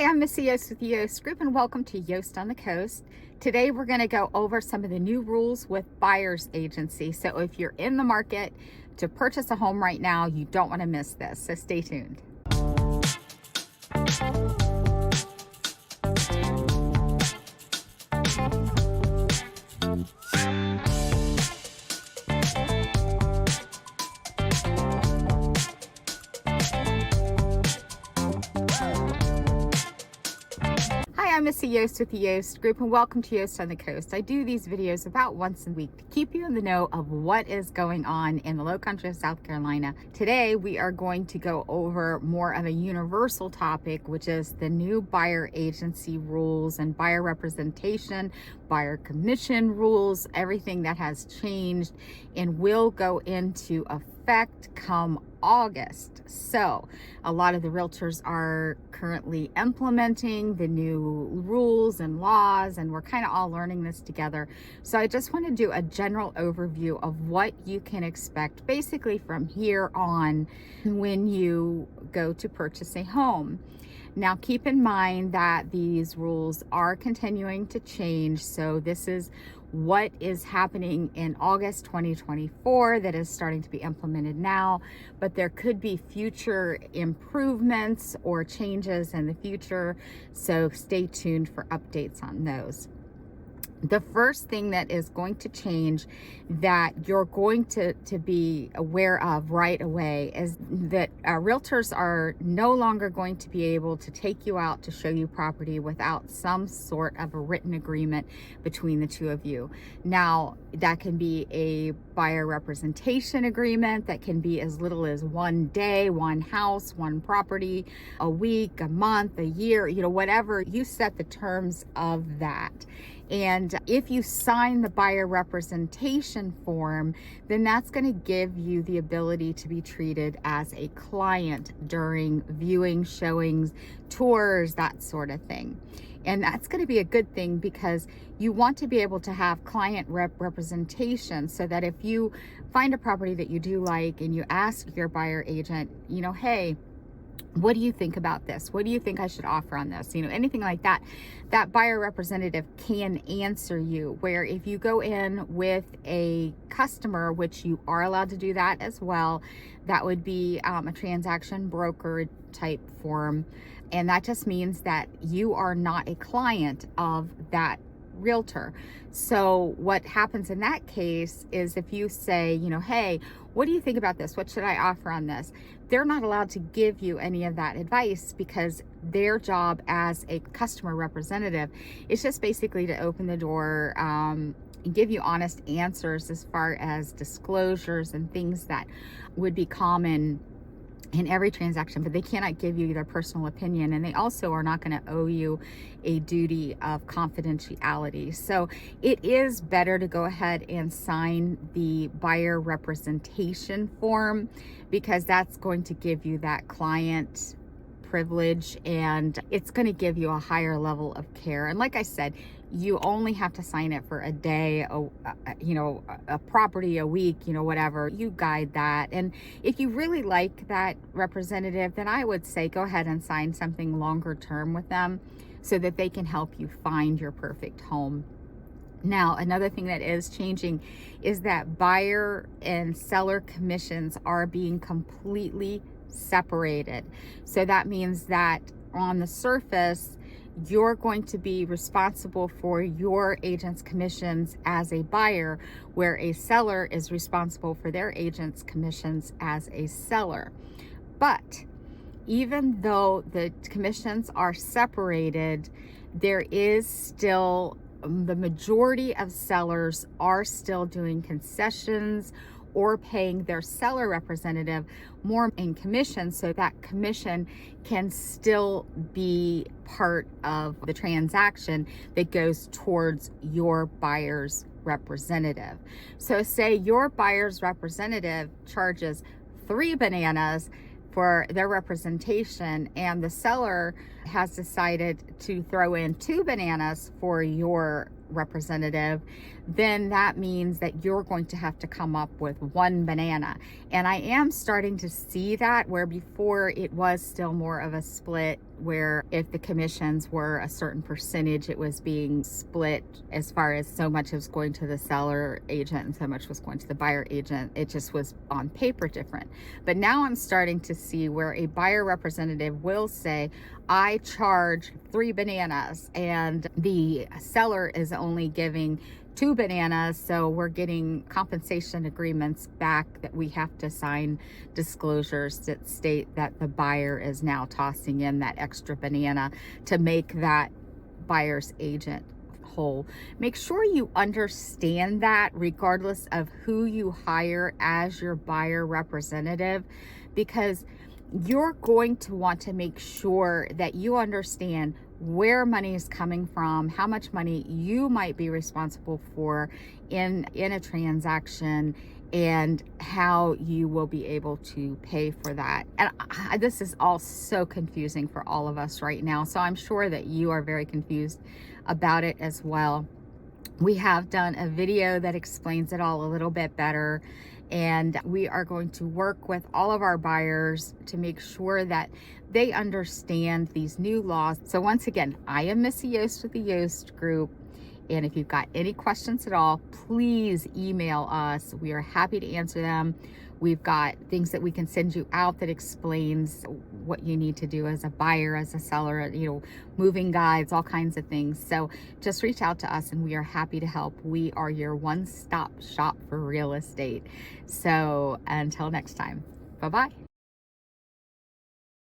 Hi, I'm Missy Yost with Yost Group and welcome to Yost on the Coast. Today we're going to go over some of the new rules with buyer's agency. So if you're in the market to purchase a home right now, you don't want to miss this. So stay tuned. Hi, I'm Missy Yost with the Yost Group and welcome to Yost on the Coast. I do these videos about once a week to keep you in the know of what is going on in the Lowcountry of South Carolina. Today, we are going to go over more of a universal topic, which is the new buyer agency rules and buyer representation, buyer commission rules, everything that has changed and will go into effect come August. So a lot of the realtors are currently implementing the new rules and laws, and we're kind of all learning this together. So I just want to do a general overview of what you can expect basically from here on when you go to purchase a home. Now, keep in mind that these rules are continuing to change. So this is what is happening in August 2024 that is starting to be implemented now, but there could be future improvements or changes in the future. So stay tuned for updates on those. The first thing that is going to change that you're going to be aware of right away is that realtors are no longer going to be able to take you out to show you property without some sort of a written agreement between the two of you. Now, that can be a buyer representation agreement that can be as little as 1 day, one house, one property, a week, a month, a year, whatever. You set the terms of that. And if you sign the buyer representation form, then that's going to give you the ability to be treated as a client during viewing, showings, tours, that sort of thing. And that's going to be a good thing because you want to be able to have client representation so that if you find a property that you do like and you ask your buyer agent, hey, what do you think about this? What do you think I should offer on this? Anything like that, that buyer representative can answer you. Where if you go in with a customer, which you are allowed to do that as well, that would be a transaction broker type form. And that just means that you are not a client of that realtor. So what happens in that case is if you say, hey, what do you think about this? What should I offer on this? They're not allowed to give you any of that advice because their job as a customer representative is just basically to open the door, and give you honest answers as far as disclosures and things that would be common in every transaction, but they cannot give you their personal opinion, and they also are not going to owe you a duty of confidentiality. So it is better to go ahead and sign the buyer representation form because that's going to give you that client privilege and it's going to give you a higher level of care. And like I said, you only have to sign it for a day, a property, a week, whatever. You guide that. And if you really like that representative, then I would say go ahead and sign something longer term with them so that they can help you find your perfect home. Now, another thing that is changing is that buyer and seller commissions are being completely separated. So that means that on the surface, you're going to be responsible for your agent's commissions as a buyer, where a seller is responsible for their agent's commissions as a seller. But even though the commissions are separated, there is still, the majority of sellers are still doing concessions or paying their seller representative more in commission, so that commission can still be part of the transaction that goes towards your buyer's representative. So say your buyer's representative charges 3 bananas for their representation and the seller has decided to throw in 2 bananas for your representative, then that means that you're going to have to come up with 1 banana. And I am starting to see that, where before it was still more of a split, where if the commissions were a certain percentage, it was being split as far as so much was going to the seller agent and so much was going to the buyer agent. It just was on paper different. But now I'm starting to see where a buyer representative will say, I charge 3 bananas, and the seller is only giving 2 bananas, so we're getting compensation agreements back that we have to sign disclosures that state that the buyer is now tossing in that extra banana to make that buyer's agent whole. Make sure you understand that regardless of who you hire as your buyer representative, because you're going to want to make sure that you understand where money is coming from, how much money you might be responsible for in a transaction, and how you will be able to pay for that. And this is all so confusing for all of us right now, so I'm sure that you are very confused about it as well. We have done a video that explains it all a little bit better, and we are going to work with all of our buyers to make sure that they understand these new laws. So once again, I am Missy Yost with the Yost Group, and if you've got any questions at all, please email us. We are happy to answer them. We've got things that we can send you out that explains what you need to do as a buyer, as a seller, moving guides, all kinds of things. So just reach out to us and we are happy to help. We are your one-stop shop for real estate. So until next time, bye-bye.